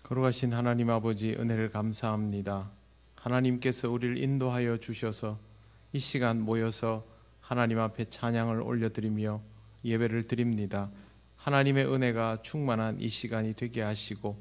거룩하신 하나님 아버지, 은혜를 감사합니다. 하나님께서 우리를 인도하여 주셔서 이 시간 모여서 하나님 앞에 찬양을 올려드리며 예배를 드립니다. 하나님의 은혜가 충만한 이 시간이 되게 하시고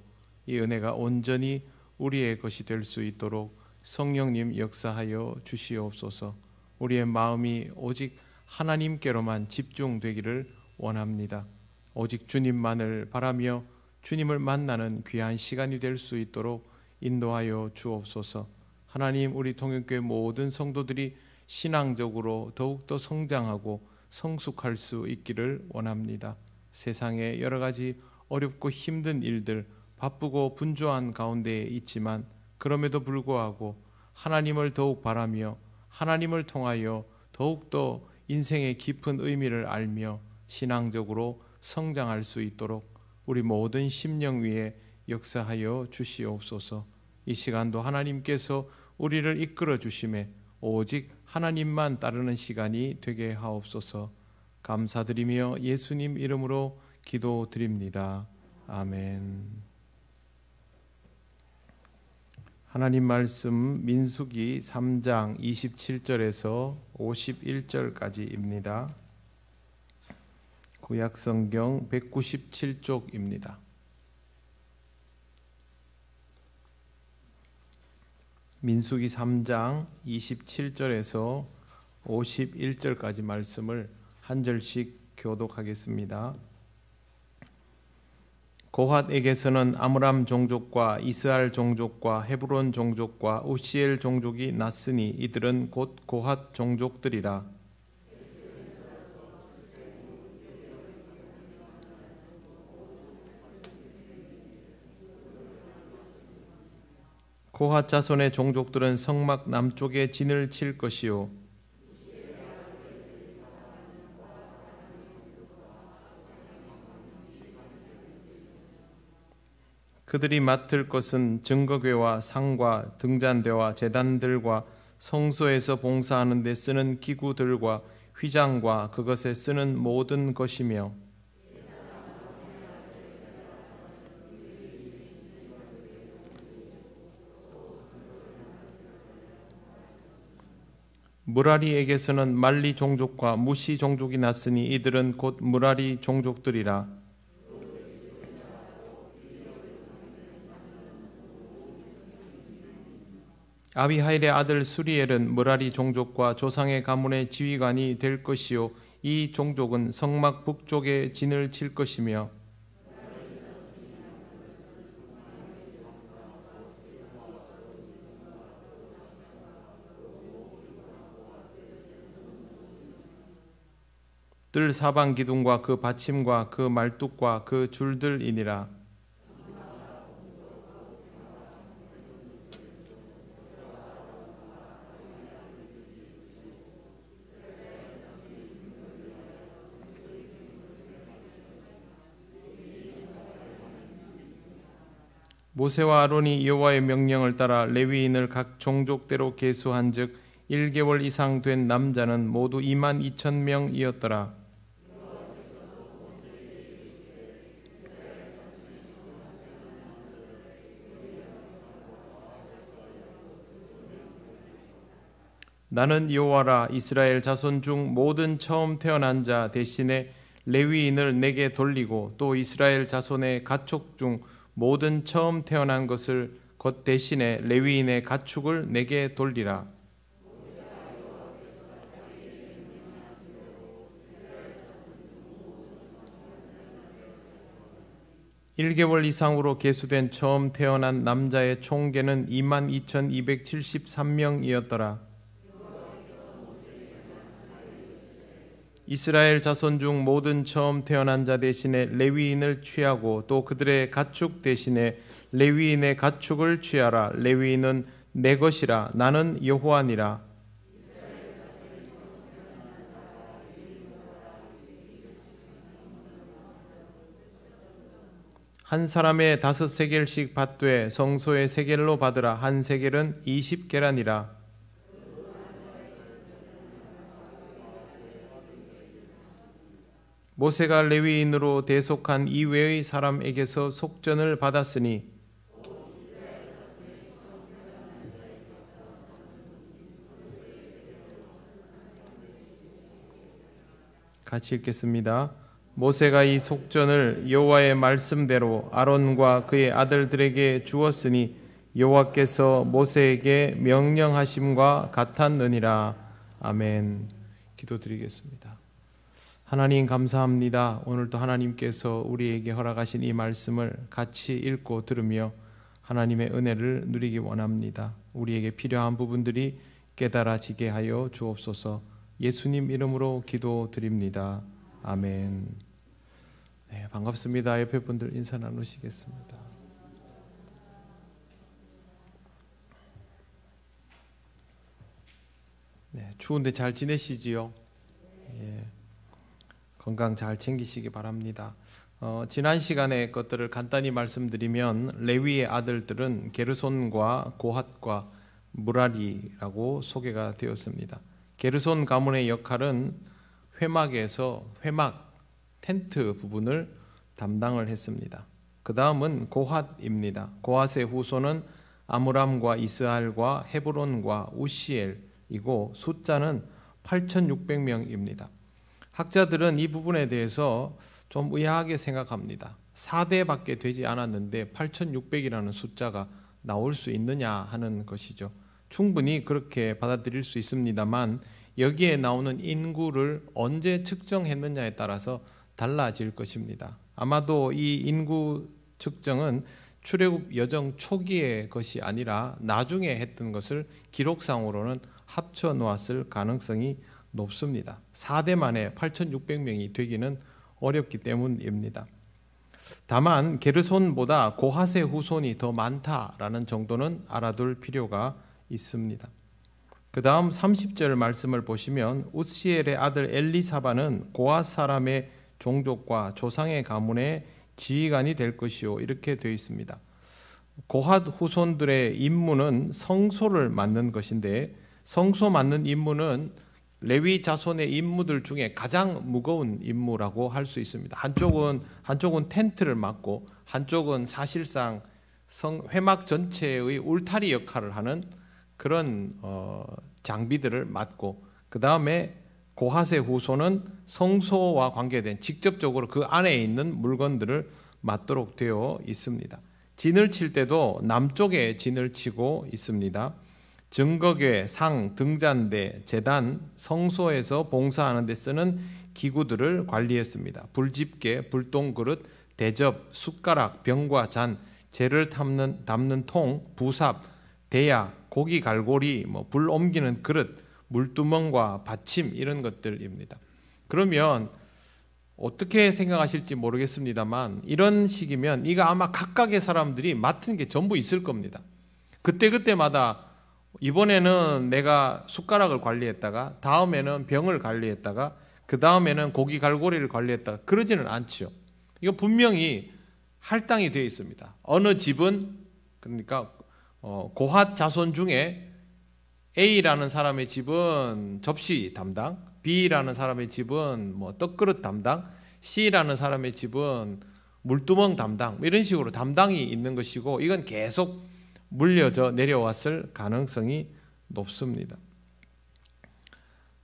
이 은혜가 온전히 우리의 것이 될 수 있도록 성령님 역사하여 주시옵소서. 우리의 마음이 오직 하나님께로만 집중되기를 원합니다. 오직 주님만을 바라며 주님을 만나는 귀한 시간이 될 수 있도록 인도하여 주옵소서. 하나님, 우리 통영교회 모든 성도들이 신앙적으로 더욱더 성장하고 성숙할 수 있기를 원합니다. 세상에 여러 가지 어렵고 힘든 일들, 바쁘고 분주한 가운데에 있지만 그럼에도 불구하고 하나님을 더욱 바라며 하나님을 통하여 더욱더 인생의 깊은 의미를 알며 신앙적으로 성장할 수 있도록 우리 모든 심령 위에 역사하여 주시옵소서. 이 시간도 하나님께서 우리를 이끌어 주심에 오직 하나님만 따르는 시간이 되게 하옵소서. 감사드리며 예수님 이름으로 기도드립니다. 아멘. 하나님 말씀 민수기 3장 27절에서 51절까지입니다. 구약성경 197쪽입니다. 민수기 3장 27절에서 51절까지 말씀을 한 절씩 교독하겠습니다. 고핫에게서는 아므람 종족과 이스할 종족과 헤브론 종족과 우시엘 종족이 났으니 이들은 곧 고핫 종족들이라. 고핫 자손의 종족들은 성막 남쪽에 진을 칠 것이요 그들이 맡을 것은 증거궤와 상과 등잔대와 제단들과 성소에서 봉사하는 데 쓰는 기구들과 휘장과 그것에 쓰는 모든 것이며 무라리에게서는 말리 종족과 무시 종족이 났으니 이들은 곧 무라리 종족들이라. 아비하일의 아들 수리엘은 무라리 종족과 조상의 가문의 지휘관이 될 것이요 이 종족은 성막 북쪽에 진을 칠 것이며 뜰 사방 기둥과 그 받침과 그 말뚝과 그 줄들이니라. 모세와 아론이 여호와의 명령을 따라 레위인을 각 종족대로 계수한즉 1개월 이상 된 남자는 모두 22,000명이었더라. 나는 여호와라. 이스라엘 자손 중 모든 처음 태어난 자 대신에 레위인을 내게 돌리고 또 이스라엘 자손의 가축 중 모든 처음 태어난 것을 것 대신에 레위인의 가축을 내게 돌리라. (1개월) 이상으로 계수된 처음 태어난 남자의 총계는 22,273명이었더라. 이스라엘 자손 중 모든 처음 태어난 자 대신에 레위인을 취하고 또 그들의 가축 대신에 레위인의 가축을 취하라. 레위인은 내 것이라. 나는 여호와니라. 한 사람의 5세겔씩 받되 성소의 세겔로 받으라. 한 세겔은 20계란이라. 모세가 레위인으로 대속한 이외의 사람에게서 속전을 받았으니 같이 읽겠습니다. 모세가 이 속전을 여호와의 말씀대로 아론과 그의 아들들에게 주었으니 여호와께서 모세에게 명령하심과 같았느니라. 아멘. 기도드리겠습니다. 하나님 감사합니다. 오늘도 하나님께서 우리에게 허락하신 이 말씀을 같이 읽고 들으며 하나님의 은혜를 누리기 원합니다. 우리에게 필요한 부분들이 깨달아지게 하여 주옵소서. 예수님 이름으로 기도드립니다. 아멘. 네, 반갑습니다. 옆에 분들 인사 나누시겠습니다. 네, 추운데 잘 지내시지요? 예, 건강 잘 챙기시기 바랍니다. 지난 시간의 것들을 간단히 말씀드리면 레위의 아들들은 게르손과 고핫과 무라리라고 소개가 되었습니다. 게르손 가문의 역할은 회막에서 회막 텐트 부분을 담당을 했습니다. 그 다음은 고핫입니다. 고핫의 후손은 아므람과 이스할과 헤브론과 우시엘이고 숫자는 8,600명입니다. 학자들은 이 부분에 대해서 좀 의아하게 생각합니다. 4대밖에 되지 않았는데 8,600이라는 숫자가 나올 수 있느냐 하는 것이죠. 충분히 그렇게 받아들일 수 있습니다만 여기에 나오는 인구를 언제 측정했느냐에 따라서 달라질 것입니다. 아마도 이 인구 측정은 출애굽 여정 초기의 것이 아니라 나중에 했던 것을 기록상으로는 합쳐 놓았을 가능성이 높습니다. 4대 만에 8,600명이 되기는 어렵기 때문입니다. 다만 게르손보다 고핫의 후손이 더 많다라는 정도는 알아둘 필요가 있습니다. 그 다음 30절 말씀을 보시면 우시엘의 아들 엘리사바는 고핫 사람의 종족과 조상의 가문의 지휘관이 될 것이요 이렇게 되어 있습니다. 고핫 후손들의 임무는 성소를 맡는 것인데 성소 맡는 임무는 레위 자손의 임무들 중에 가장 무거운 임무라고 할 수 있습니다. 한쪽은 텐트를 맡고 한쪽은 사실상 회막 전체의 울타리 역할을 하는 그런 장비들을 맡고 그 다음에 고핫의 후손은 성소와 관계된 직접적으로 그 안에 있는 물건들을 맡도록 되어 있습니다. 진을 칠 때도 남쪽에 진을 치고 있습니다. 증거궤, 상, 등잔대, 제단, 성소에서 봉사하는 데 쓰는 기구들을 관리했습니다. 불집게, 불똥그릇, 대접, 숟가락, 병과 잔, 재를 담는 통, 부삽, 대야, 고기 갈고리, 불 옮기는 그릇, 물두멍과 받침 이런 것들입니다. 그러면 어떻게 생각하실지 모르겠습니다만 이런 식이면 이거 아마 각각의 사람들이 맡은 게 전부 있을 겁니다. 그때마다 이번에는 내가 숟가락을 관리했다가 다음에는 병을 관리했다가 그 다음에는 고기 갈고리를 관리했다가 그러지는 않죠. 이거 분명히 할당이 되어 있습니다. 어느 집은 그러니까 고핫 자손 중에 A라는 사람의 집은 접시 담당, B라는 사람의 집은 떡그릇 담당, C라는 사람의 집은 물두멍 담당 이런 식으로 담당이 있는 것이고 이건 계속 물려져 내려왔을 가능성이 높습니다.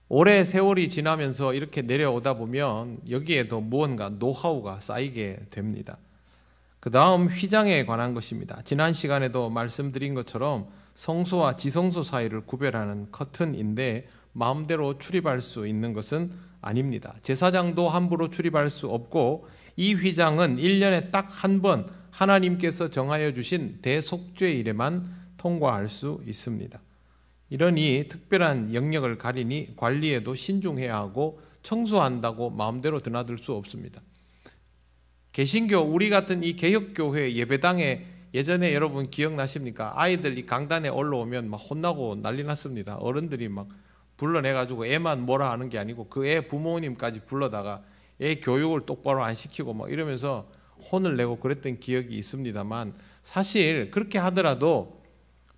오래 세월이 지나면서 이렇게 내려오다 보면 여기에도 무언가 노하우가 쌓이게 됩니다. 그 다음 휘장에 관한 것입니다. 지난 시간에도 말씀드린 것처럼 성소와 지성소 사이를 구별하는 커튼인데 마음대로 출입할 수 있는 것은 아닙니다. 제사장도 함부로 출입할 수 없고 이 휘장은 1년에 딱 한 번 하나님께서 정하여 주신 대속죄일에만 통과할 수 있습니다. 이러니 특별한 영역을 가리니 관리에도 신중해야 하고 청소한다고 마음대로 드나들 수 없습니다. 개신교 우리 같은 이 개혁교회 예배당에 예전에 여러분 기억나십니까? 아이들 이 강단에 올라오면 막 혼나고 난리 났습니다. 어른들이 막 불러내가지고 애만 뭐라 하는 게 아니고 그 애 부모님까지 불러다가 애 교육을 똑바로 안 시키고 막 이러면서 혼을 내고 그랬던 기억이 있습니다만 사실 그렇게 하더라도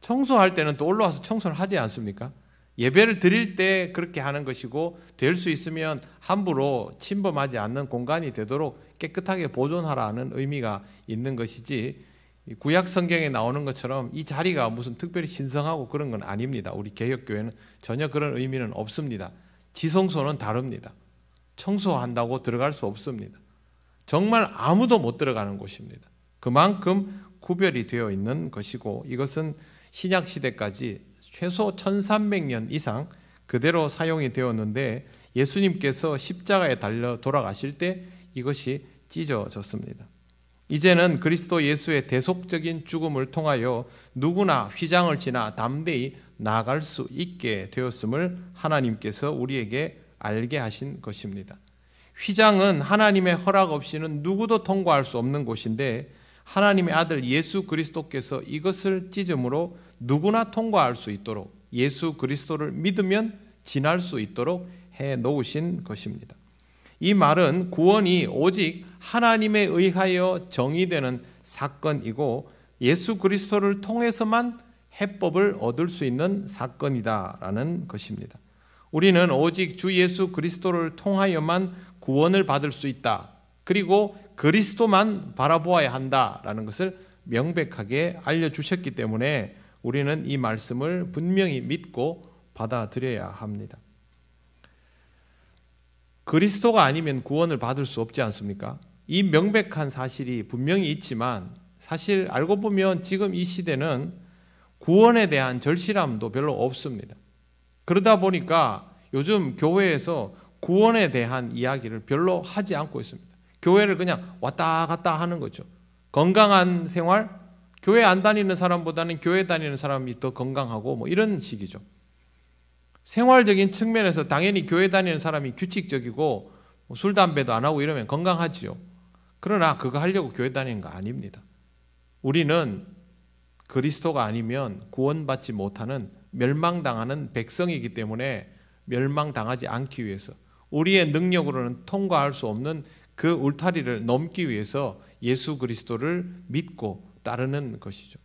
청소할 때는 또 올라와서 청소를 하지 않습니까? 예배를 드릴 때 그렇게 하는 것이고 될 수 있으면 함부로 침범하지 않는 공간이 되도록 깨끗하게 보존하라는 의미가 있는 것이지 구약 성경에 나오는 것처럼 이 자리가 무슨 특별히 신성하고 그런 건 아닙니다. 우리 개혁교회는 전혀 그런 의미는 없습니다. 지성소는 다릅니다. 청소한다고 들어갈 수 없습니다. 정말 아무도 못 들어가는 곳입니다. 그만큼 구별이 되어 있는 것이고, 이것은 신약 시대까지 최소 1300년 이상 그대로 사용이 되었는데, 예수님께서 십자가에 달려 돌아가실 때 이것이 찢어졌습니다. 이제는 그리스도 예수의 대속적인 죽음을 통하여 누구나 휘장을 지나 담대히 나아갈 수 있게 되었음을 하나님께서 우리에게 알게 하신 것입니다. 휘장은 하나님의 허락 없이는 누구도 통과할 수 없는 곳인데, 하나님의 아들 예수 그리스도께서 이것을 찢음으로 누구나 통과할 수 있도록, 예수 그리스도를 믿으면 지날 수 있도록 해 놓으신 것입니다. 이 말은 구원이 오직 하나님에 의하여 정의되는 사건이고, 예수 그리스도를 통해서만 해법을 얻을 수 있는 사건이다라는 것입니다. 우리는 오직 주 예수 그리스도를 통하여만 구원을 받을 수 있다, 그리고 그리스도만 바라보아야 한다라는 것을 명백하게 알려주셨기 때문에 우리는 이 말씀을 분명히 믿고 받아들여야 합니다. 그리스도가 아니면 구원을 받을 수 없지 않습니까? 이 명백한 사실이 분명히 있지만, 사실 알고 보면 지금 이 시대는 구원에 대한 절실함도 별로 없습니다. 그러다 보니까 요즘 교회에서 구원에 대한 이야기를 별로 하지 않고 있습니다. 교회를 그냥 왔다 갔다 하는 거죠. 건강한 생활, 교회 안 다니는 사람보다는 교회 다니는 사람이 더 건강하고 뭐 이런 식이죠. 생활적인 측면에서 당연히 교회 다니는 사람이 규칙적이고 술, 담배도 안 하고 이러면 건강하지요. 그러나 그거 하려고 교회 다니는 거 아닙니다. 우리는 그리스도가 아니면 구원받지 못하는 멸망당하는 백성이기 때문에 멸망당하지 않기 위해서, 우리의 능력으로는 통과할 수 없는 그 울타리를 넘기 위해서 예수 그리스도를 믿고 따르는 것이죠.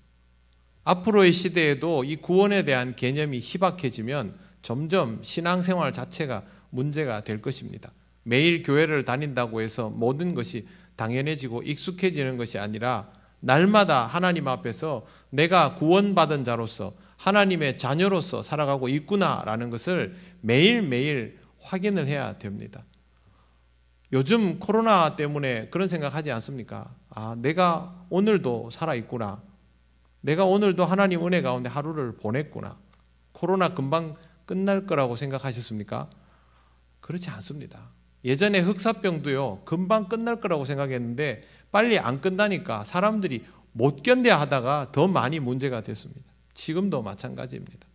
앞으로의 시대에도 이 구원에 대한 개념이 희박해지면 점점 신앙생활 자체가 문제가 될 것입니다. 매일 교회를 다닌다고 해서 모든 것이 당연해지고 익숙해지는 것이 아니라, 날마다 하나님 앞에서 내가 구원받은 자로서 하나님의 자녀로서 살아가고 있구나라는 것을 매일매일 확인을 해야 됩니다. 요즘 코로나 때문에 그런 생각하지 않습니까? 내가 오늘도 살아있구나. 내가 오늘도 하나님 은혜 가운데 하루를 보냈구나. 코로나 금방 끝날 거라고 생각하셨습니까? 그렇지 않습니다. 예전에 흑사병도요, 금방 끝날 거라고 생각했는데 빨리 안 끝나니까 사람들이 못 견뎌 하다가 더 많이 문제가 됐습니다. 지금도 마찬가지입니다.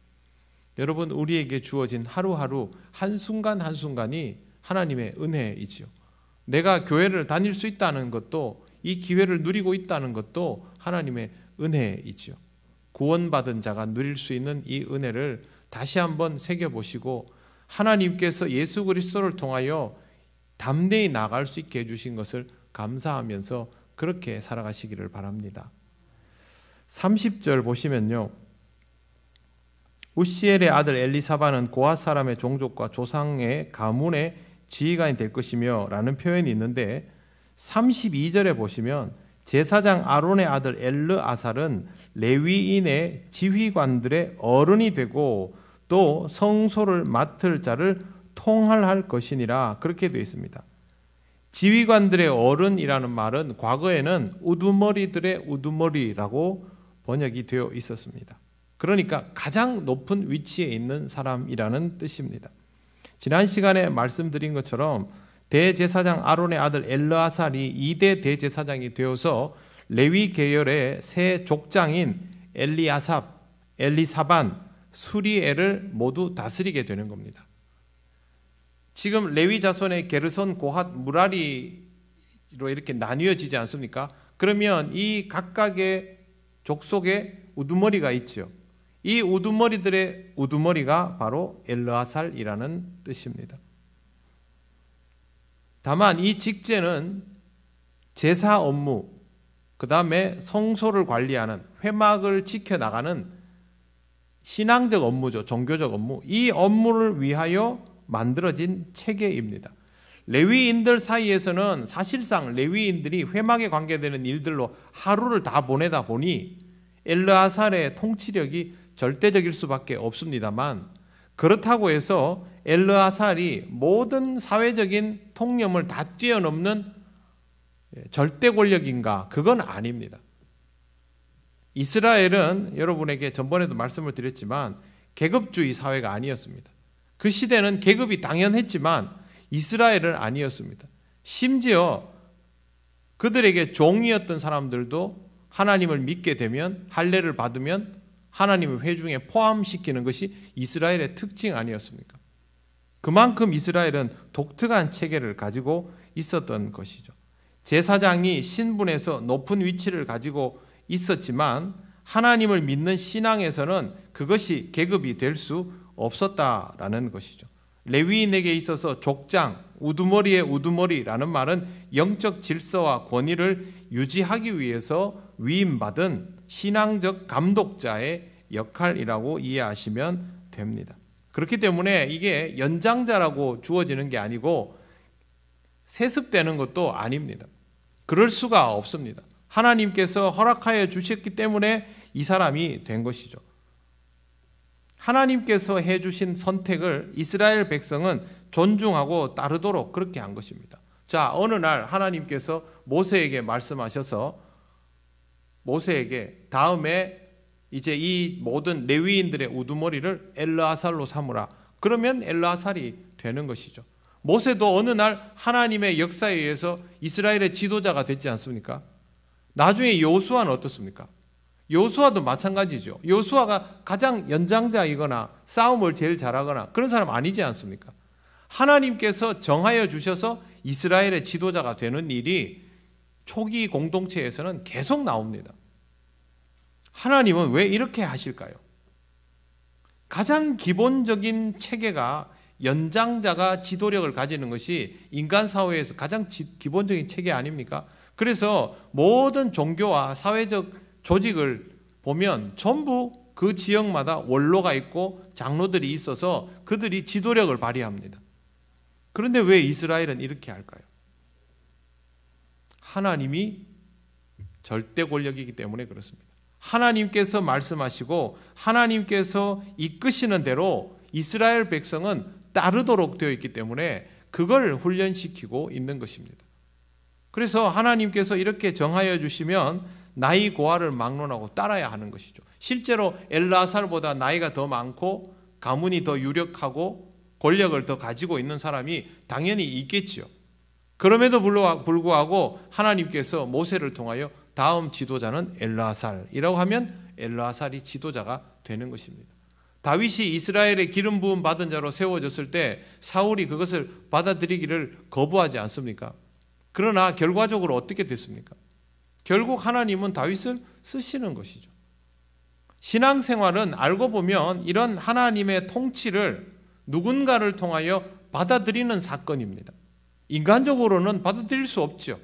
여러분, 우리에게 주어진 하루하루 한순간 한순간이 하나님의 은혜이지요. 내가 교회를 다닐 수 있다는 것도, 이 기회를 누리고 있다는 것도 하나님의 은혜이지요. 구원받은 자가 누릴 수 있는 이 은혜를 다시 한번 새겨보시고, 하나님께서 예수 그리스도를 통하여 담대히 나갈 수 있게 해주신 것을 감사하면서 그렇게 살아가시기를 바랍니다. 30절 보시면요, 우시엘의 아들 엘리사바는 고앗 사람의 종족과 조상의 가문의 지휘관이 될 것이며 라는 표현이 있는데, 32절에 보시면 제사장 아론의 아들 엘르아살은 레위인의 지휘관들의 어른이 되고 또 성소를 맡을 자를 통할할 것이니라, 그렇게 되어 있습니다. 지휘관들의 어른이라는 말은 과거에는 우두머리들의 우두머리라고 번역이 되어 있었습니다. 그러니까 가장 높은 위치에 있는 사람이라는 뜻입니다. 지난 시간에 말씀드린 것처럼 대제사장 아론의 아들 엘르아살이 2대 대제사장이 되어서 레위 계열의 세 족장인 엘리아삽, 엘리사반, 수리엘을 모두 다스리게 되는 겁니다. 지금 레위 자손의 게르손, 고핫, 무라리로 이렇게 나뉘어지지 않습니까? 그러면 이 각각의 족속에 우두머리가 있죠. 이 우두머리들의 우두머리가 바로 엘르아살이라는 뜻입니다. 다만 이 직제는 제사 업무, 그 다음에 성소를 관리하는, 회막을 지켜나가는 신앙적 업무죠. 종교적 업무. 이 업무를 위하여 만들어진 체계입니다. 레위인들 사이에서는 사실상 레위인들이 회막에 관계되는 일들로 하루를 다 보내다 보니 엘르아살의 통치력이 절대적일 수밖에 없습니다만, 그렇다고 해서 엘르아살이 모든 사회적인 통념을 다 뛰어넘는 절대 권력인가? 그건 아닙니다. 이스라엘은 여러분에게 전번에도 말씀을 드렸지만 계급주의 사회가 아니었습니다. 그 시대는 계급이 당연했지만 이스라엘은 아니었습니다. 심지어 그들에게 종이었던 사람들도 하나님을 믿게 되면, 할례를 받으면 하나님의 회중에 포함시키는 것이 이스라엘의 특징 아니었습니까? 그만큼 이스라엘은 독특한 체계를 가지고 있었던 것이죠. 제사장이 신분에서 높은 위치를 가지고 있었지만 하나님을 믿는 신앙에서는 그것이 계급이 될 수 없었다라는 것이죠. 레위인에게 있어서 족장, 우두머리의 우두머리라는 말은 영적 질서와 권위를 유지하기 위해서 위임받은 신앙적 감독자의 역할이라고 이해하시면 됩니다. 그렇기 때문에 이게 연장자라고 주어지는 게 아니고 세습되는 것도 아닙니다. 그럴 수가 없습니다. 하나님께서 허락하여 주셨기 때문에 이 사람이 된 것이죠. 하나님께서 해주신 선택을 이스라엘 백성은 존중하고 따르도록 그렇게 한 것입니다. 자, 어느 날 하나님께서 모세에게 말씀하셔서 모세에게 다음에 이제 이 모든 레위인들의 우두머리를 엘르아살로 삼으라. 그러면 엘르아살이 되는 것이죠. 모세도 어느 날 하나님의 역사에 의해서 이스라엘의 지도자가 됐지 않습니까? 나중에 여호수아는 어떻습니까? 여호수아도 마찬가지죠. 여호수아가 가장 연장자이거나 싸움을 제일 잘하거나 그런 사람 아니지 않습니까? 하나님께서 정하여 주셔서 이스라엘의 지도자가 되는 일이 초기 공동체에서는 계속 나옵니다. 하나님은 왜 이렇게 하실까요? 가장 기본적인 체계가 연장자가 지도력을 가지는 것이 인간 사회에서 가장 기본적인 체계 아닙니까? 그래서 모든 종교와 사회적 조직을 보면 전부 그 지역마다 원로가 있고 장로들이 있어서 그들이 지도력을 발휘합니다. 그런데 왜 이스라엘은 이렇게 할까요? 하나님이 절대 권력이기 때문에 그렇습니다. 하나님께서 말씀하시고 하나님께서 이끄시는 대로 이스라엘 백성은 따르도록 되어 있기 때문에 그걸 훈련시키고 있는 것입니다. 그래서 하나님께서 이렇게 정하여 주시면 나이 고하를 막론하고 따라야 하는 것이죠. 실제로 엘르아살보다 나이가 더 많고 가문이 더 유력하고 권력을 더 가지고 있는 사람이 당연히 있겠지요. 그럼에도 불구하고 하나님께서 모세를 통하여 다음 지도자는 엘르아살이라고 하면 엘르아살이 지도자가 되는 것입니다. 다윗이 이스라엘의 기름 부음 받은 자로 세워졌을 때 사울이 그것을 받아들이기를 거부하지 않습니까? 그러나 결과적으로 어떻게 됐습니까? 결국 하나님은 다윗을 쓰시는 것이죠. 신앙생활은 알고 보면 이런 하나님의 통치를 누군가를 통하여 받아들이는 사건입니다. 인간적으로는 받아들일 수 없죠.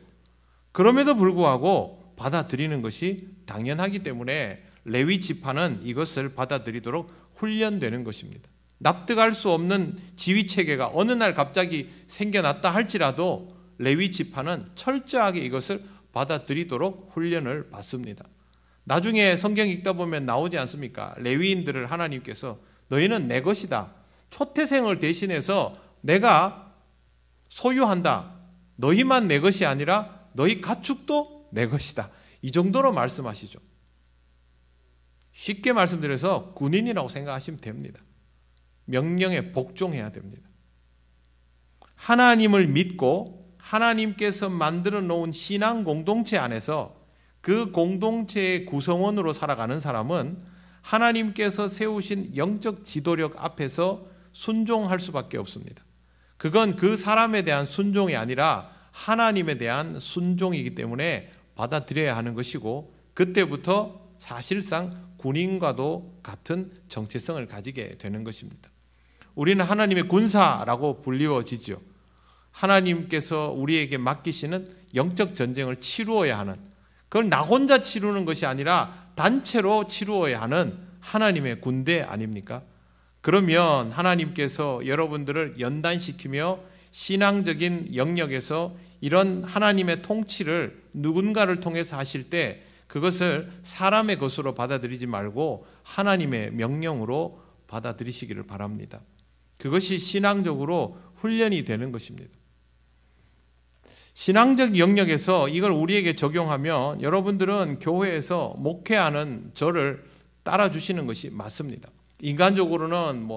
그럼에도 불구하고 받아들이는 것이 당연하기 때문에 레위 지파는 이것을 받아들이도록 훈련되는 것입니다. 납득할 수 없는 지휘체계가 어느 날 갑자기 생겨났다 할지라도 레위 지파는 철저하게 이것을 받아들이도록 훈련을 받습니다. 나중에 성경 읽다 보면 나오지 않습니까? 레위인들을 하나님께서 너희는 내 것이다. 초태생을 대신해서 내가 소유한다. 너희만 내 것이 아니라 너희 가축도 내 것이다. 이 정도로 말씀하시죠. 쉽게 말씀드려서 군인이라고 생각하시면 됩니다. 명령에 복종해야 됩니다. 하나님을 믿고 하나님께서 만들어 놓은 신앙 공동체 안에서 그 공동체의 구성원으로 살아가는 사람은 하나님께서 세우신 영적 지도력 앞에서 순종할 수밖에 없습니다. 그건 그 사람에 대한 순종이 아니라 하나님에 대한 순종이기 때문에 받아들여야 하는 것이고, 그때부터 사실상 군인과도 같은 정체성을 가지게 되는 것입니다. 우리는 하나님의 군사라고 불리워지죠. 하나님께서 우리에게 맡기시는 영적 전쟁을 치루어야 하는, 그걸 나 혼자 치루는 것이 아니라 단체로 치루어야 하는 하나님의 군대 아닙니까? 그러면 하나님께서 여러분들을 연단시키며 신앙적인 영역에서 이런 하나님의 통치를 누군가를 통해서 하실 때 그것을 사람의 것으로 받아들이지 말고 하나님의 명령으로 받아들이시기를 바랍니다. 그것이 신앙적으로 훈련이 되는 것입니다. 신앙적 영역에서 이걸 우리에게 적용하면 여러분들은 교회에서 목회하는 저를 따라주시는 것이 맞습니다. 인간적으로는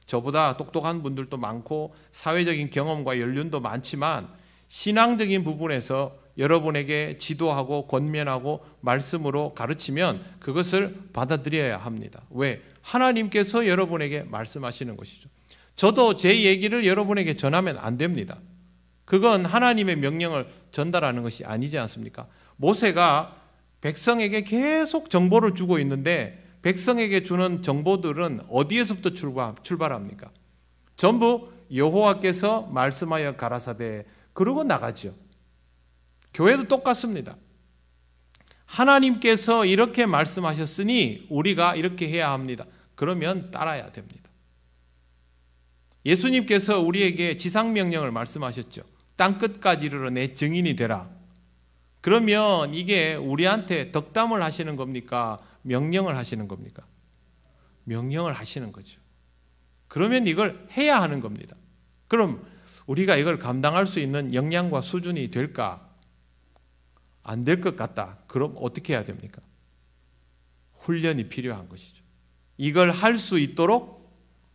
저보다 똑똑한 분들도 많고 사회적인 경험과 연륜도 많지만 신앙적인 부분에서 여러분에게 지도하고 권면하고 말씀으로 가르치면 그것을 받아들여야 합니다. 왜? 하나님께서 여러분에게 말씀하시는 것이죠. 저도 제 얘기를 여러분에게 전하면 안 됩니다. 그건 하나님의 명령을 전달하는 것이 아니지 않습니까? 모세가 백성에게 계속 정보를 주고 있는데 백성에게 주는 정보들은 어디에서부터 출발합니까? 전부 여호와께서 말씀하여 가라사대 그러고 나가죠. 교회도 똑같습니다. 하나님께서 이렇게 말씀하셨으니 우리가 이렇게 해야 합니다. 그러면 따라야 됩니다. 예수님께서 우리에게 지상명령을 말씀하셨죠. 땅끝까지 이르러 내 증인이 되라. 그러면 이게 우리한테 덕담을 하시는 겁니까? 명령을 하시는 겁니까? 명령을 하시는 거죠. 그러면 이걸 해야 하는 겁니다. 그럼 우리가 이걸 감당할 수 있는 역량과 수준이 될까? 안 될 것 같다. 그럼 어떻게 해야 됩니까? 훈련이 필요한 것이죠. 이걸 할 수 있도록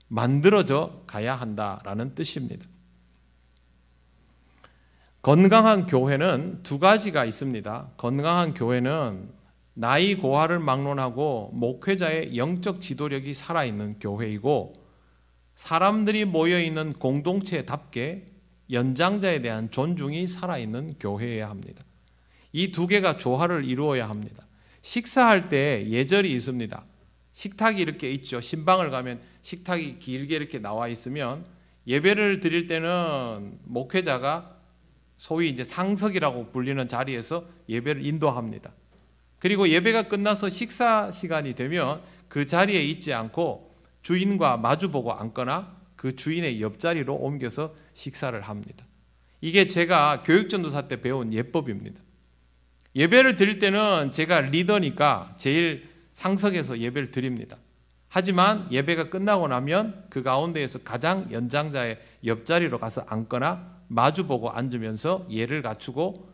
만들어져 가야 한다라는 뜻입니다. 건강한 교회는 두 가지가 있습니다. 건강한 교회는 나이 고하를 막론하고 목회자의 영적 지도력이 살아있는 교회이고 사람들이 모여있는 공동체답게 연장자에 대한 존중이 살아있는 교회여야 합니다. 이 두 개가 조화를 이루어야 합니다. 식사할 때 예절이 있습니다. 식탁이 이렇게 있죠. 신방을 가면 식탁이 길게 이렇게 나와 있으면 예배를 드릴 때는 목회자가 소위 이제 상석이라고 불리는 자리에서 예배를 인도합니다. 그리고 예배가 끝나서 식사 시간이 되면 그 자리에 있지 않고 주인과 마주보고 앉거나 그 주인의 옆자리로 옮겨서 식사를 합니다. 이게 제가 교육전도사 때 배운 예법입니다. 예배를 드릴 때는 제가 리더니까 제일 상석에서 예배를 드립니다. 하지만 예배가 끝나고 나면 그 가운데에서 가장 연장자의 옆자리로 가서 앉거나 마주보고 앉으면서 예를 갖추고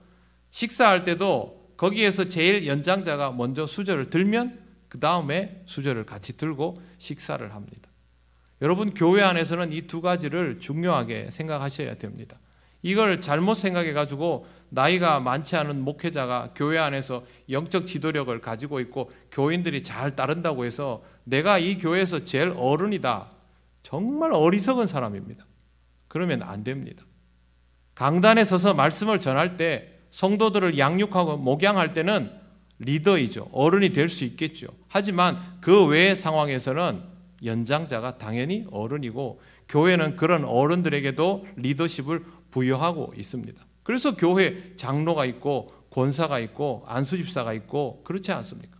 식사할 때도 거기에서 제일 연장자가 먼저 수저를 들면 그 다음에 수저를 같이 들고 식사를 합니다. 여러분 교회 안에서는 이 두 가지를 중요하게 생각하셔야 됩니다. 이걸 잘못 생각해가지고 나이가 많지 않은 목회자가 교회 안에서 영적 지도력을 가지고 있고 교인들이 잘 따른다고 해서 내가 이 교회에서 제일 어른이다. 정말 어리석은 사람입니다. 그러면 안 됩니다. 강단에 서서 말씀을 전할 때 성도들을 양육하고 목양할 때는 리더이죠. 어른이 될 수 있겠죠. 하지만 그 외의 상황에서는 연장자가 당연히 어른이고 교회는 그런 어른들에게도 리더십을 부여하고 있습니다. 그래서 교회 장로가 있고 권사가 있고 안수집사가 있고 그렇지 않습니까?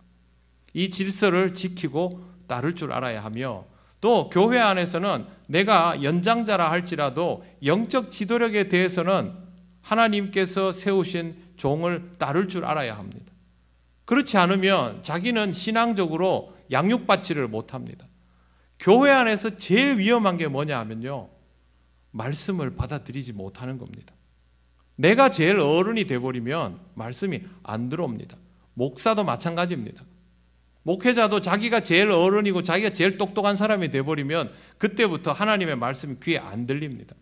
이 질서를 지키고 따를 줄 알아야 하며 또 교회 안에서는 내가 연장자라 할지라도 영적 지도력에 대해서는 하나님께서 세우신 종을 따를 줄 알아야 합니다. 그렇지 않으면 자기는 신앙적으로 양육받지를 못합니다. 교회 안에서 제일 위험한 게 뭐냐 하면요, 말씀을 받아들이지 못하는 겁니다. 내가 제일 어른이 돼버리면 말씀이 안 들어옵니다. 목사도 마찬가지입니다. 목회자도 자기가 제일 어른이고 자기가 제일 똑똑한 사람이 돼버리면 그때부터 하나님의 말씀이 귀에 안 들립니다.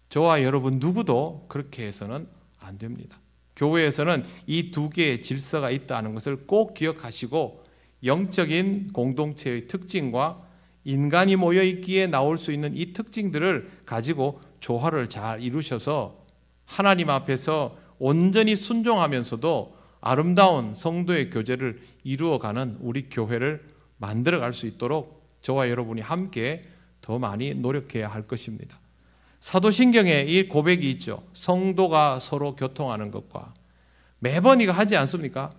저와 여러분 누구도 그렇게 해서는 안 됩니다. 교회에서는 이 두 개의 질서가 있다는 것을 꼭 기억하시고 영적인 공동체의 특징과 인간이 모여있기에 나올 수 있는 이 특징들을 가지고 조화를 잘 이루셔서 하나님 앞에서 온전히 순종하면서도 아름다운 성도의 교제를 이루어가는 우리 교회를 만들어갈 수 있도록 저와 여러분이 함께 더 많이 노력해야 할 것입니다. 사도신경에 이 고백이 있죠. 성도가 서로 교통하는 것과 매번 이거 하지 않습니까?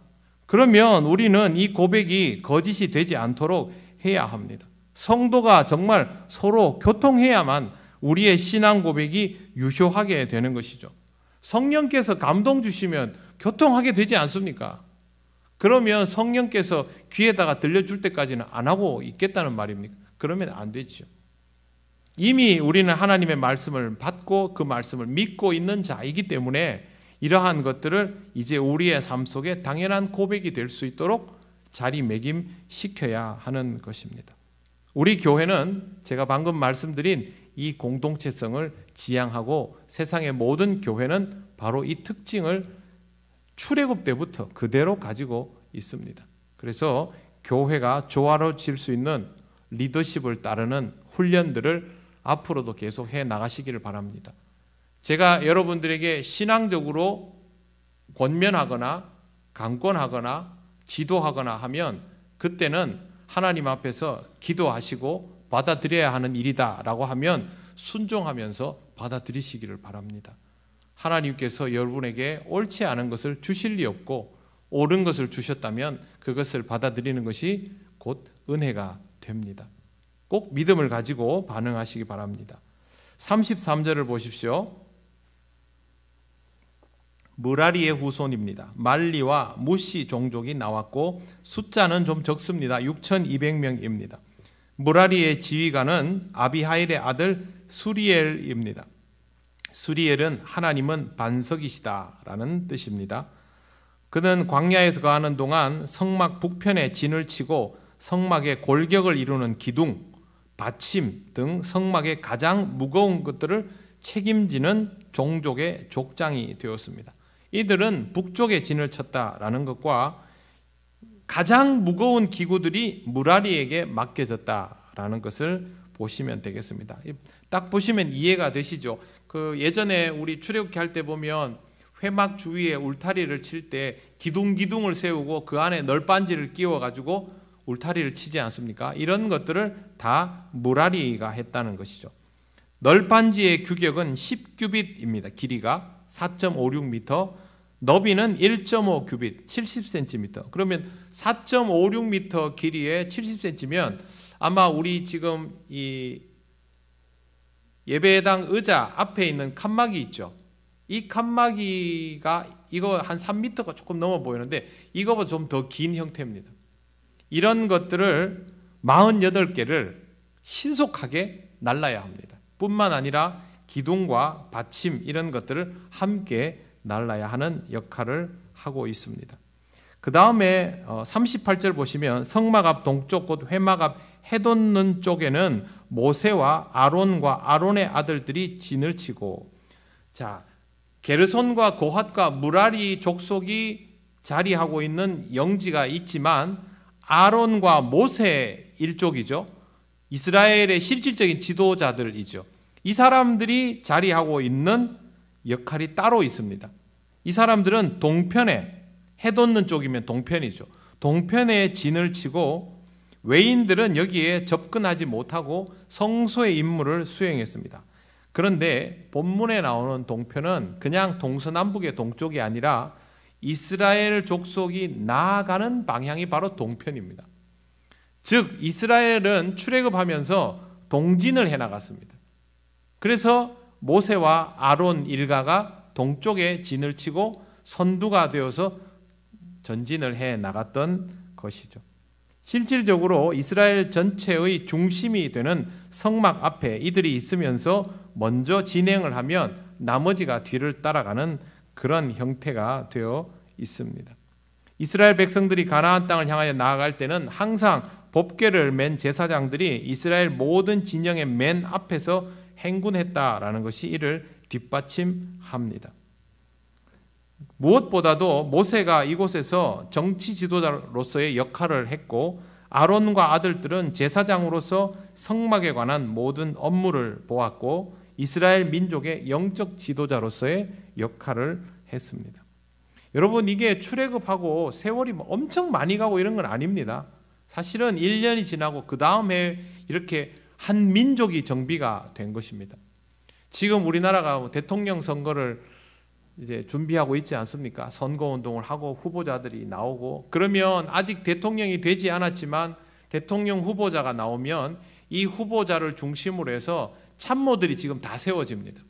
그러면 우리는 이 고백이 거짓이 되지 않도록 해야 합니다. 성도가 정말 서로 교통해야만 우리의 신앙 고백이 유효하게 되는 것이죠. 성령께서 감동 주시면 교통하게 되지 않습니까? 그러면 성령께서 귀에다가 들려줄 때까지는 안 하고 있겠다는 말입니까? 그러면 안 되죠. 이미 우리는 하나님의 말씀을 받고 그 말씀을 믿고 있는 자이기 때문에 이러한 것들을 이제 우리의 삶 속에 당연한 고백이 될 수 있도록 자리매김시켜야 하는 것입니다. 우리 교회는 제가 방금 말씀드린 이 공동체성을 지향하고 세상의 모든 교회는 바로 이 특징을 출애굽 때부터 그대로 가지고 있습니다. 그래서 교회가 조화로워질 수 있는 리더십을 따르는 훈련들을 앞으로도 계속 해 나가시기를 바랍니다. 제가 여러분들에게 신앙적으로 권면하거나 강권하거나 지도하거나 하면 그때는 하나님 앞에서 기도하시고 받아들여야 하는 일이다라고 하면 순종하면서 받아들이시기를 바랍니다. 하나님께서 여러분에게 옳지 않은 것을 주실 리 없고 옳은 것을 주셨다면 그것을 받아들이는 것이 곧 은혜가 됩니다. 꼭 믿음을 가지고 반응하시기 바랍니다. 33절을 보십시오. 므라리의 후손입니다. 말리와 무시 종족이 나왔고 숫자는 좀 적습니다. 6,200명입니다. 므라리의 지휘관은 아비하일의 아들 수리엘입니다. 수리엘은 하나님은 반석이시다라는 뜻입니다. 그는 광야에서 거하는 동안 성막 북편에 진을 치고 성막의 골격을 이루는 기둥, 받침 등 성막의 가장 무거운 것들을 책임지는 종족의 족장이 되었습니다. 이들은 북쪽에 진을 쳤다라는 것과 가장 무거운 기구들이 므라리에게 맡겨졌다라는 것을 보시면 되겠습니다. 딱 보시면 이해가 되시죠? 그 예전에 우리 출애굽기 할 때 보면 회막 주위에 울타리를 칠 때 기둥을 세우고 그 안에 널빤지를 끼워 가지고 울타리를 치지 않습니까? 이런 것들을 다 므라리가 했다는 것이죠. 널빤지의 규격은 10규빗입니다. 길이가 4.56m, 너비는 1.5규빗, 70cm. 그러면 4.56m 길이에 70cm면 아마 우리 지금 이 예배당 의자 앞에 있는 칸막이 있죠. 이 칸막이가 이거 한 3m가 조금 넘어 보이는데 이거보다 좀 더 긴 형태입니다. 이런 것들을 48개를 신속하게 날라야 합니다. 뿐만 아니라 기둥과 받침 이런 것들을 함께 날라야 하는 역할을 하고 있습니다. 그 다음에 38절 보시면 성막 앞 동쪽 곧 회막 앞 해돋는 쪽에는 모세와 아론과 아론의 아들들이 진을 치고, 자, 게르손과 고핫과 므라리 족속이 자리하고 있는 영지가 있지만 아론과 모세 일족이죠. 이스라엘의 실질적인 지도자들이죠. 이 사람들이 자리하고 있는 역할이 따로 있습니다. 이 사람들은 동편에, 해돋는 쪽이면 동편이죠. 동편에 진을 치고 외인들은 여기에 접근하지 못하고 성소의 임무를 수행했습니다. 그런데 본문에 나오는 동편은 그냥 동서남북의 동쪽이 아니라 이스라엘 족속이 나아가는 방향이 바로 동편입니다. 즉 이스라엘은 출애굽하면서 동진을 해나갔습니다. 그래서 모세와 아론 일가가 동쪽에 진을 치고 선두가 되어서 전진을 해나갔던 것이죠. 실질적으로 이스라엘 전체의 중심이 되는 성막 앞에 이들이 있으면서 먼저 진행을 하면 나머지가 뒤를 따라가는 그런 형태가 되어 있습니다. 이스라엘 백성들이 가나안 땅을 향하여 나아갈 때는 항상 법궤를 맨 제사장들이 이스라엘 모든 진영의 맨 앞에서 행군했다라는 것이 이를 뒷받침합니다. 무엇보다도 모세가 이곳에서 정치 지도자로서의 역할을 했고 아론과 아들들은 제사장으로서 성막에 관한 모든 업무를 보았고 이스라엘 민족의 영적 지도자로서의 역할을 했습니다. 여러분, 이게 출애굽하고 세월이 엄청 많이 가고 이런 건 아닙니다. 사실은 1년이 지나고 그 다음 해에 이렇게 한 민족이 정비가 된 것입니다. 지금 우리나라가 대통령 선거를 이제 준비하고 있지 않습니까? 선거운동을 하고 후보자들이 나오고, 그러면 아직 대통령이 되지 않았지만 대통령 후보자가 나오면 이 후보자를 중심으로 해서 참모들이 지금 다 세워집니다.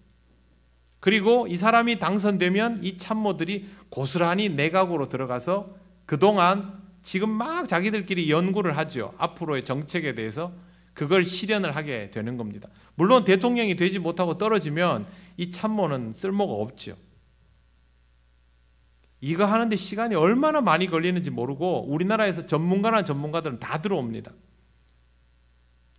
그리고 이 사람이 당선되면 이 참모들이 고스란히 내각으로 들어가서 그동안 지금 막 자기들끼리 연구를 하죠. 앞으로의 정책에 대해서 그걸 실현을 하게 되는 겁니다. 물론 대통령이 되지 못하고 떨어지면 이 참모는 쓸모가 없죠. 이거 하는데 시간이 얼마나 많이 걸리는지 모르고 우리나라에서 전문가란 전문가들은 다 들어옵니다.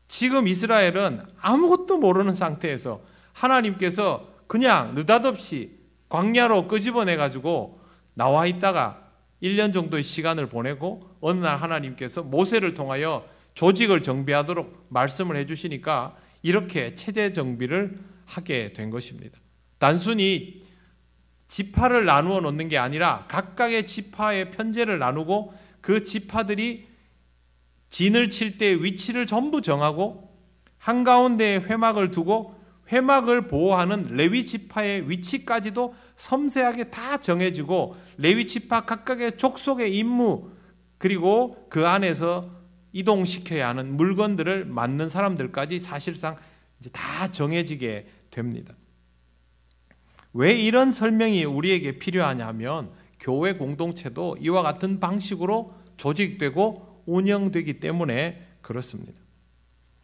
지금 이스라엘은 아무것도 모르는 상태에서 하나님께서 그냥 느닷없이 광야로 끄집어내가지고 나와 있다가 1년 정도의 시간을 보내고 어느 날 하나님께서 모세를 통하여 조직을 정비하도록 말씀을 해주시니까 이렇게 체제 정비를 하게 된 것입니다. 단순히 지파를 나누어 놓는 게 아니라 각각의 지파의 편제를 나누고 그 지파들이 진을 칠 때 위치를 전부 정하고 한가운데에 회막을 두고 회막을 보호하는 레위 지파의 위치까지도 섬세하게 다 정해지고 레위 지파 각각의 족속의 임무 그리고 그 안에서 이동시켜야 하는 물건들을 맡는 사람들까지 사실상 이제 다 정해지게 됩니다. 왜 이런 설명이 우리에게 필요하냐면 교회 공동체도 이와 같은 방식으로 조직되고 운영되기 때문에 그렇습니다.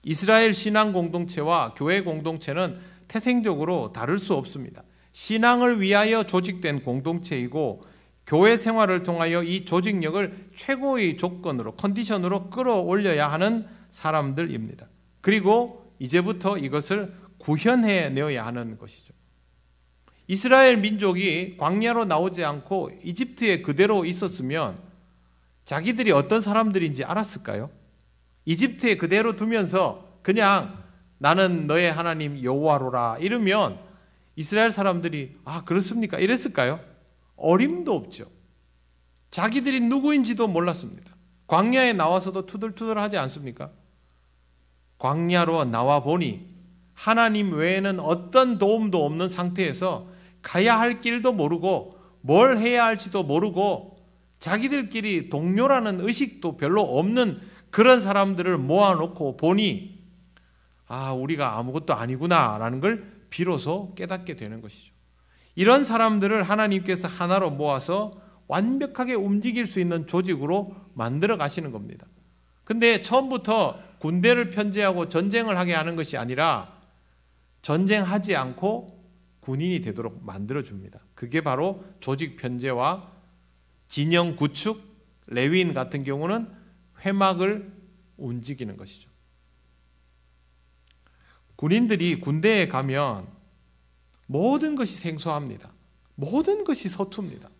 이스라엘 신앙 공동체와 교회 공동체는 태생적으로 다를 수 없습니다. 신앙을 위하여 조직된 공동체이고 교회 생활을 통하여 이 조직력을 최고의 조건으로 컨디션으로 끌어올려야 하는 사람들입니다. 그리고 이제부터 이것을 구현해 내어야 하는 것이죠. 이스라엘 민족이 광야로 나오지 않고 이집트에 그대로 있었으면 자기들이 어떤 사람들인지 알았을까요? 이집트에 그대로 두면서 그냥 나는 너의 하나님 여호와로라 이러면 이스라엘 사람들이 아 그렇습니까? 이랬을까요? 어림도 없죠. 자기들이 누구인지도 몰랐습니다. 광야에 나와서도 투덜투덜하지 않습니까? 광야로 나와 보니 하나님 외에는 어떤 도움도 없는 상태에서 가야 할 길도 모르고 뭘 해야 할지도 모르고 자기들끼리 동료라는 의식도 별로 없는 그런 사람들을 모아놓고 보니 아 우리가 아무것도 아니구나 라는 걸 비로소 깨닫게 되는 것이죠. 이런 사람들을 하나님께서 하나로 모아서 완벽하게 움직일 수 있는 조직으로 만들어 가시는 겁니다. 근데 처음부터 군대를 편제하고 전쟁을 하게 하는 것이 아니라 전쟁하지 않고 군인이 되도록 만들어줍니다. 그게 바로 조직 편제와 진영 구축, 레위인 같은 경우는 회막을 움직이는 것이죠. 군인들이 군대에 가면 모든 것이 생소합니다. 모든 것이 서툽니다.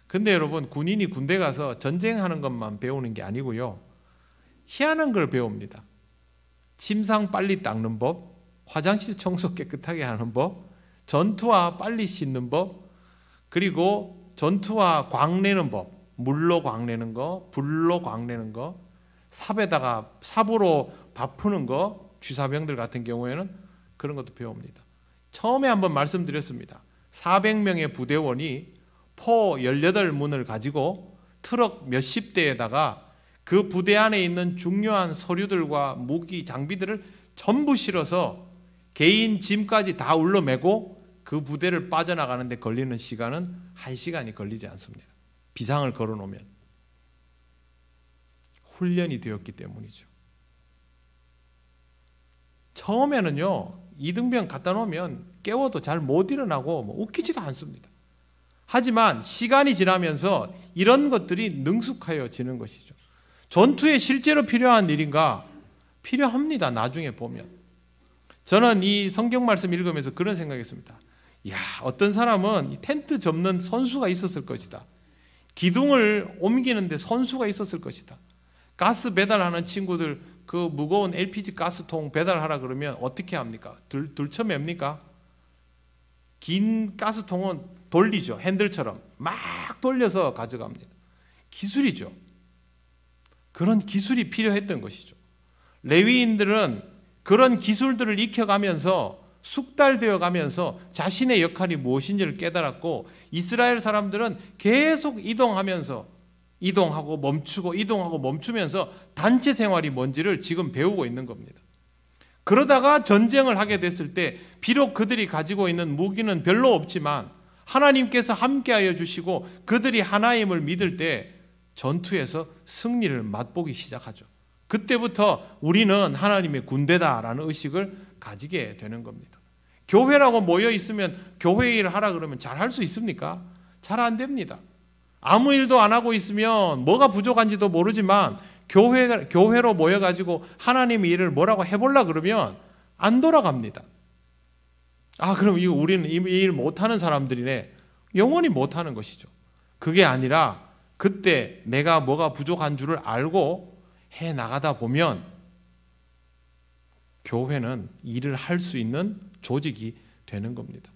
근데 여러분 군인이 군대 가서 전쟁하는 것만 배우는 게 아니고요. 희한한 걸 배웁니다. 침상 빨리 닦는 법, 화장실 청소 깨끗하게 하는 법, 전투화 빨리 씻는 법, 그리고 전투화 광내는 법, 물로 광내는 거, 불로 광내는 거, 삽으로 밥 푸는 거, 쥐사병들 같은 경우에는 그런 것도 배웁니다. 처음에 한번 말씀드렸습니다. 400명의 부대원이 포 18문을 가지고 트럭 몇십 대에다가 그 부대 안에 있는 중요한 서류들과 무기, 장비들을 전부 실어서 개인 짐까지 다 울러매고 그 부대를 빠져나가는 데 걸리는 시간은 1시간이 걸리지 않습니다. 비상을 걸어놓으면. 훈련이 되었기 때문이죠. 처음에는요. 이등병 갖다 놓으면 깨워도 잘 못 일어나고 웃기지도 않습니다. 하지만 시간이 지나면서 이런 것들이 능숙하여지는 것이죠. 전투에 실제로 필요한 일인가? 필요합니다. 나중에 보면. 저는 이 성경 말씀 읽으면서 그런 생각했습니다. 야, 어떤 사람은 텐트 접는 선수가 있었을 것이다. 기둥을 옮기는데 선수가 있었을 것이다. 가스 배달하는 친구들 그 무거운 LPG 가스통 배달하라 그러면 어떻게 합니까? 들쳐맵니까? 긴 가스통은 돌리죠. 핸들처럼 막 돌려서 가져갑니다. 기술이죠. 그런 기술이 필요했던 것이죠. 레위인들은 그런 기술들을 익혀가면서 숙달되어 가면서 자신의 역할이 무엇인지를 깨달았고 이스라엘 사람들은 계속 이동하고 멈추고 이동하고 멈추면서 단체 생활이 뭔지를 지금 배우고 있는 겁니다. 그러다가 전쟁을 하게 됐을 때 비록 그들이 가지고 있는 무기는 별로 없지만 하나님께서 함께하여 주시고 그들이 하나임을 믿을 때 전투에서 승리를 맛보기 시작하죠. 그때부터 우리는 하나님의 군대다라는 의식을 가지게 되는 겁니다. 교회라고 모여 있으면 교회 일을 하라 그러면 잘 할 수 있습니까? 잘 안 됩니다. 아무 일도 안 하고 있으면 뭐가 부족한지도 모르지만 교회로 모여가지고 하나님의 일을 뭐라고 해보려 그러면 안 돌아갑니다. 아, 그럼 우리는 이 일 못하는 사람들이네. 영원히 못하는 것이죠. 그게 아니라 그때 내가 뭐가 부족한 줄을 알고 해 나가다 보면 교회는 일을 할 수 있는 조직이 되는 겁니다.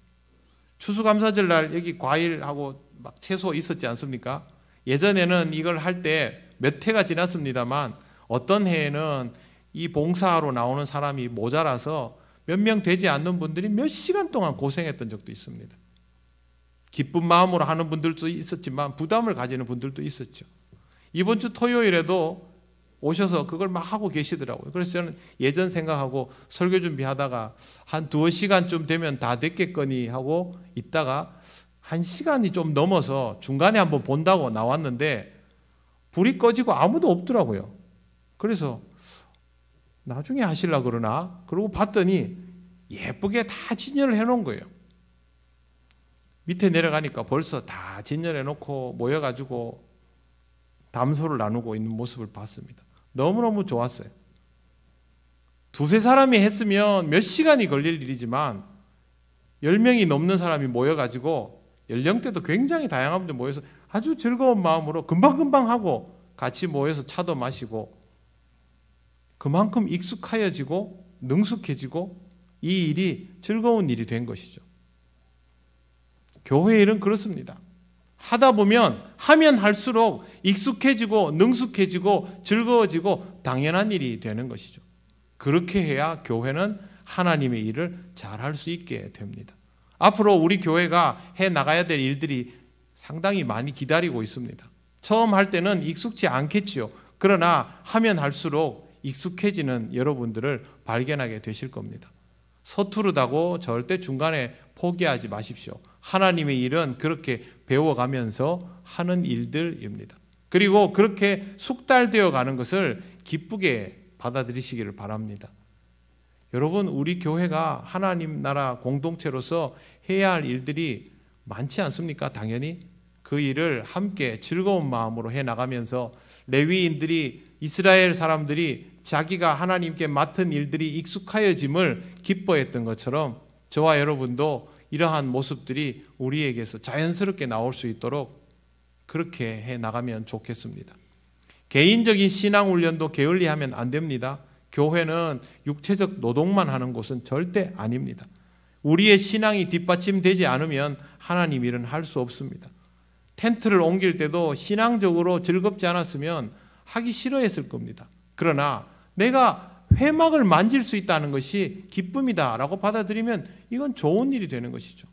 추수감사절날 여기 과일하고 막 채소 있었지 않습니까? 예전에는 이걸 할 때 몇 해가 지났습니다만 어떤 해에는 이 봉사하러 나오는 사람이 모자라서 몇 명 되지 않는 분들이 몇 시간 동안 고생했던 적도 있습니다. 기쁜 마음으로 하는 분들도 있었지만 부담을 가지는 분들도 있었죠. 이번 주 토요일에도 오셔서 그걸 막 하고 계시더라고요. 그래서 저는 예전 생각하고 설교 준비하다가 한 2시간쯤 되면 다 됐겠거니 하고 있다가 1시간이 좀 넘어서 중간에 한번 본다고 나왔는데 불이 꺼지고 아무도 없더라고요. 그래서 나중에 하시려고 그러나? 그러고 봤더니 예쁘게 다 진열을 해놓은 거예요. 밑에 내려가니까 벌써 다 진열해놓고 모여가지고 담소를 나누고 있는 모습을 봤습니다. 너무너무 좋았어요. 2-3 사람이 했으면 몇 시간이 걸릴 일이지만 10명이 넘는 사람이 모여가지고 연령대도 굉장히 다양한 분들 모여서 아주 즐거운 마음으로 금방금방 하고 같이 모여서 차도 마시고 그만큼 익숙하여지고 능숙해지고 이 일이 즐거운 일이 된 것이죠. 교회 일은 그렇습니다. 하다 보면 하면 할수록 익숙해지고 능숙해지고 즐거워지고 당연한 일이 되는 것이죠. 그렇게 해야 교회는 하나님의 일을 잘할 수 있게 됩니다. 앞으로 우리 교회가 해 나가야 될 일들이 상당히 많이 기다리고 있습니다. 처음 할 때는 익숙지 않겠지요. 그러나 하면 할수록 익숙해지는 여러분들을 발견하게 되실 겁니다. 서투르다고 절대 중간에 포기하지 마십시오. 하나님의 일은 그렇게 배워가면서 하는 일들입니다. 그리고 그렇게 숙달되어 가는 것을 기쁘게 받아들이시기를 바랍니다. 여러분, 우리 교회가 하나님 나라 공동체로서 해야 할 일들이 많지 않습니까? 당연히 그 일을 함께 즐거운 마음으로 해나가면서 레위인들이 이스라엘 사람들이 자기가 하나님께 맡은 일들이 익숙하여짐을 기뻐했던 것처럼 저와 여러분도 이러한 모습들이 우리에게서 자연스럽게 나올 수 있도록 그렇게 해나가면 좋겠습니다. 개인적인 신앙훈련도 게을리하면 안 됩니다. 교회는 육체적 노동만 하는 곳은 절대 아닙니다. 우리의 신앙이 뒷받침되지 않으면 하나님 일은 할 수 없습니다. 텐트를 옮길 때도 신앙적으로 즐겁지 않았으면 하기 싫어했을 겁니다. 그러나 내가 회막을 만질 수 있다는 것이 기쁨이다라고 받아들이면 이건 좋은 일이 되는 것이죠.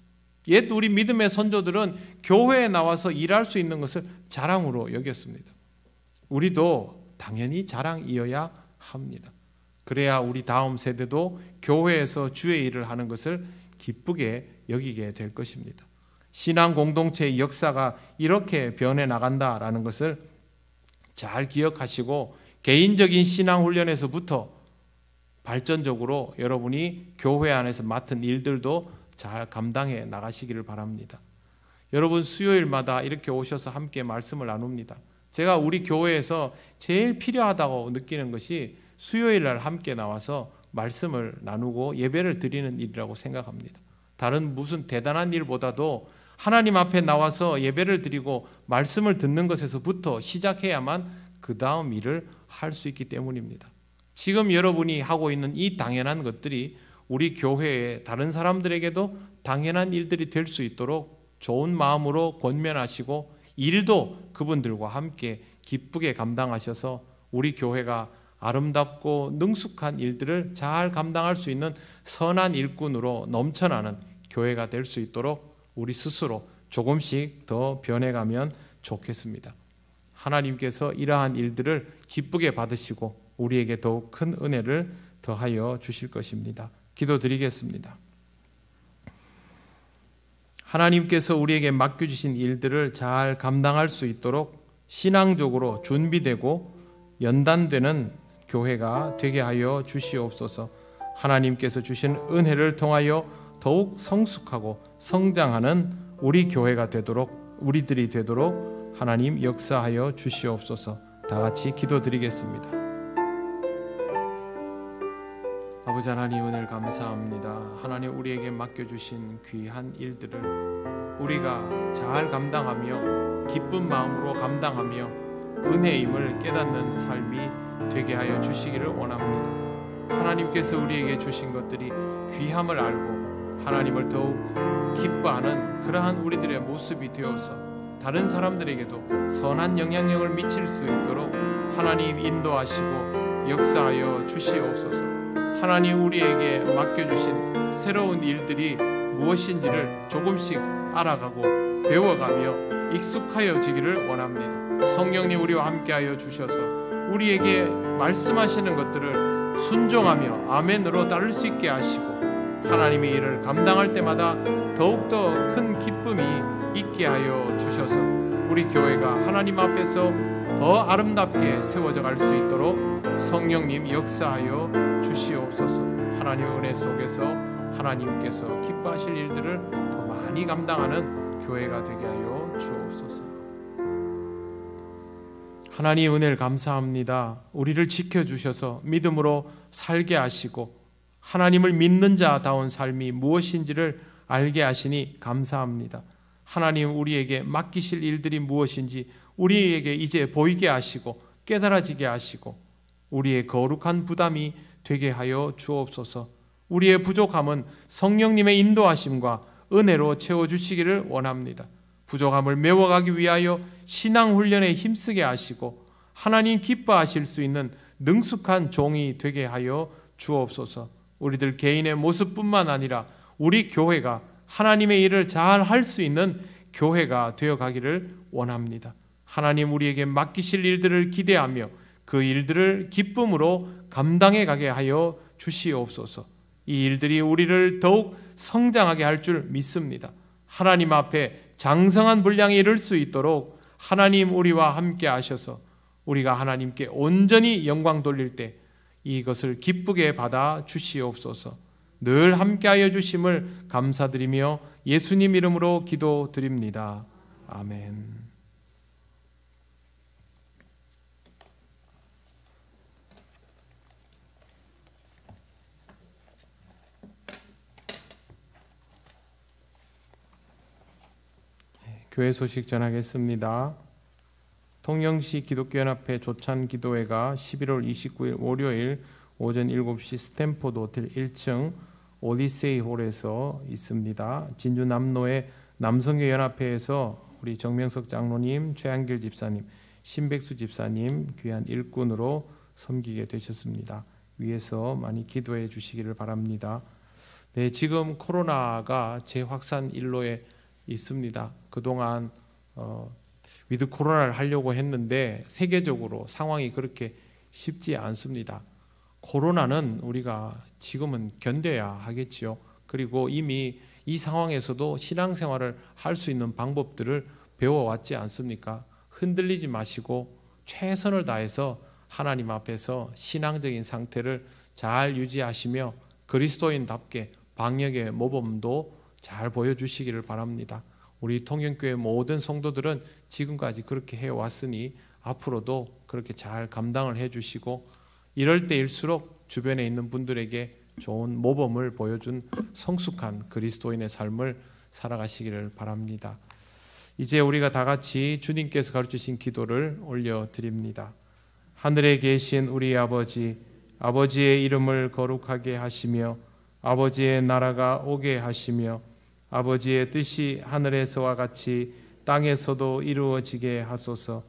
옛 우리 믿음의 선조들은 교회에 나와서 일할 수 있는 것을 자랑으로 여겼습니다. 우리도 당연히 자랑이어야 합니다. 그래야 우리 다음 세대도 교회에서 주의 일을 하는 것을 기쁘게 여기게 될 것입니다. 신앙 공동체의 역사가 이렇게 변해 나간다라는 것을 잘 기억하시고 개인적인 신앙 훈련에서부터 발전적으로 여러분이 교회 안에서 맡은 일들도 잘 감당해 나가시기를 바랍니다. 여러분 수요일마다 이렇게 오셔서 함께 말씀을 나눕니다. 제가 우리 교회에서 제일 필요하다고 느끼는 것이 수요일 날 함께 나와서 말씀을 나누고 예배를 드리는 일이라고 생각합니다. 다른 무슨 대단한 일보다도 하나님 앞에 나와서 예배를 드리고 말씀을 듣는 것에서부터 시작해야만 그 다음 일을 할 수 있기 때문입니다. 지금 여러분이 하고 있는 이 당연한 것들이 우리 교회의 다른 사람들에게도 당연한 일들이 될 수 있도록 좋은 마음으로 권면하시고 일도 그분들과 함께 기쁘게 감당하셔서 우리 교회가 아름답고 능숙한 일들을 잘 감당할 수 있는 선한 일꾼으로 넘쳐나는 교회가 될 수 있도록 우리 스스로 조금씩 더 변해가면 좋겠습니다. 하나님께서 이러한 일들을 기쁘게 받으시고 우리에게 더욱 큰 은혜를 더하여 주실 것입니다. 기도드리겠습니다. 하나님께서 우리에게 맡겨주신 일들을 잘 감당할 수 있도록 신앙적으로 준비되고 연단되는 교회가 되게 하여 주시옵소서. 하나님께서 주신 은혜를 통하여 더욱 성숙하고 성장하는 우리 교회가 되도록, 우리들이 되도록 하나님 역사하여 주시옵소서. 다 같이 기도드리겠습니다. 아버지 하나님, 은혜를 감사합니다. 하나님, 우리에게 맡겨주신 귀한 일들을 우리가 잘 감당하며 기쁜 마음으로 감당하며 은혜임을 깨닫는 삶이 되게 하여 주시기를 원합니다. 하나님께서 우리에게 주신 것들이 귀함을 알고 하나님을 더욱 기뻐하는 그러한 우리들의 모습이 되어서 다른 사람들에게도 선한 영향력을 미칠 수 있도록 하나님 인도하시고 역사하여 주시옵소서. 하나님, 우리에게 맡겨주신 새로운 일들이 무엇인지를 조금씩 알아가고 배워가며 익숙하여지기를 원합니다. 성령님, 우리와 함께하여 주셔서 우리에게 말씀하시는 것들을 순종하며 아멘으로 따를 수 있게 하시고 하나님의 일을 감당할 때마다 더욱더 큰 기쁨이 있게 하여 주셔서 우리 교회가 하나님 앞에서 더 아름답게 세워져 갈 수 있도록 성령님 역사하여 주시옵소서. 하나님의 은혜 속에서 하나님께서 기뻐하실 일들을 더 많이 감당하는 교회가 되게 하여 주옵소서. 하나님, 은혜를 감사합니다. 우리를 지켜주셔서 믿음으로 살게 하시고 하나님을 믿는 자다운 삶이 무엇인지를 알게 하시니 감사합니다. 하나님, 우리에게 맡기실 일들이 무엇인지 우리에게 이제 보이게 하시고 깨달아지게 하시고 우리의 거룩한 부담이 되게 하여 주옵소서. 우리의 부족함은 성령님의 인도하심과 은혜로 채워주시기를 원합니다. 부족함을 메워가기 위하여 신앙훈련에 힘쓰게 하시고 하나님 기뻐하실 수 있는 능숙한 종이 되게 하여 주옵소서. 우리들 개인의 모습뿐만 아니라 우리 교회가 하나님의 일을 잘 할 수 있는 교회가 되어가기를 원합니다. 하나님, 우리에게 맡기실 일들을 기대하며 그 일들을 기쁨으로 감당해 가게 하여 주시옵소서. 이 일들이 우리를 더욱 성장하게 할 줄 믿습니다. 하나님 앞에 장성한 분량에 이를 수 있도록 하나님 우리와 함께 하셔서 우리가 하나님께 온전히 영광 돌릴 때 이것을 기쁘게 받아 주시옵소서. 늘 함께하여 주심을 감사드리며 예수님 이름으로 기도드립니다. 아멘. 교회 소식 전하겠습니다. 통영시 기독교연합회 조찬기도회가 11월 29일 월요일 오전 7시 스탠포드 호텔 1층 오디세이 홀에서 있습니다. 진주 남로의 남성교 연합회에서 우리 정명석 장로님, 최한길 집사님, 신백수 집사님 귀한 일꾼으로 섬기게 되셨습니다. 위에서 많이 기도해 주시기를 바랍니다. 네, 지금 코로나가 재확산 일로에 있습니다. 그동안 위드 코로나를 하려고 했는데 세계적으로 상황이 그렇게 쉽지 않습니다. 코로나는 우리가 지금은 견뎌야 하겠지요. 그리고 이미 이 상황에서도 신앙생활을 할 수 있는 방법들을 배워왔지 않습니까? 흔들리지 마시고 최선을 다해서 하나님 앞에서 신앙적인 상태를 잘 유지하시며 그리스도인답게 방역의 모범도 잘 보여주시기를 바랍니다. 우리 통영교회 모든 성도들은 지금까지 그렇게 해왔으니 앞으로도 그렇게 잘 감당을 해주시고 이럴 때일수록 주변에 있는 분들에게 좋은 모범을 보여준 성숙한 그리스도인의 삶을 살아가시기를 바랍니다. 이제 우리가 다 같이 주님께서 가르치신 기도를 올려드립니다. 하늘에 계신 우리 아버지, 아버지의 이름을 거룩하게 하시며 아버지의 나라가 오게 하시며 아버지의 뜻이 하늘에서와 같이 땅에서도 이루어지게 하소서.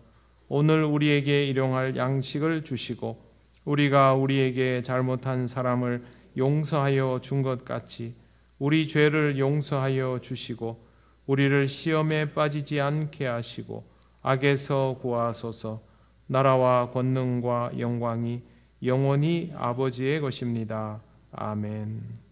오늘 우리에게 일용할 양식을 주시고 우리가 우리에게 잘못한 사람을 용서하여 준 것 같이 우리 죄를 용서하여 주시고 우리를 시험에 빠지지 않게 하시고 악에서 구하소서. 나라와 권능과 영광이 영원히 아버지의 것입니다. 아멘.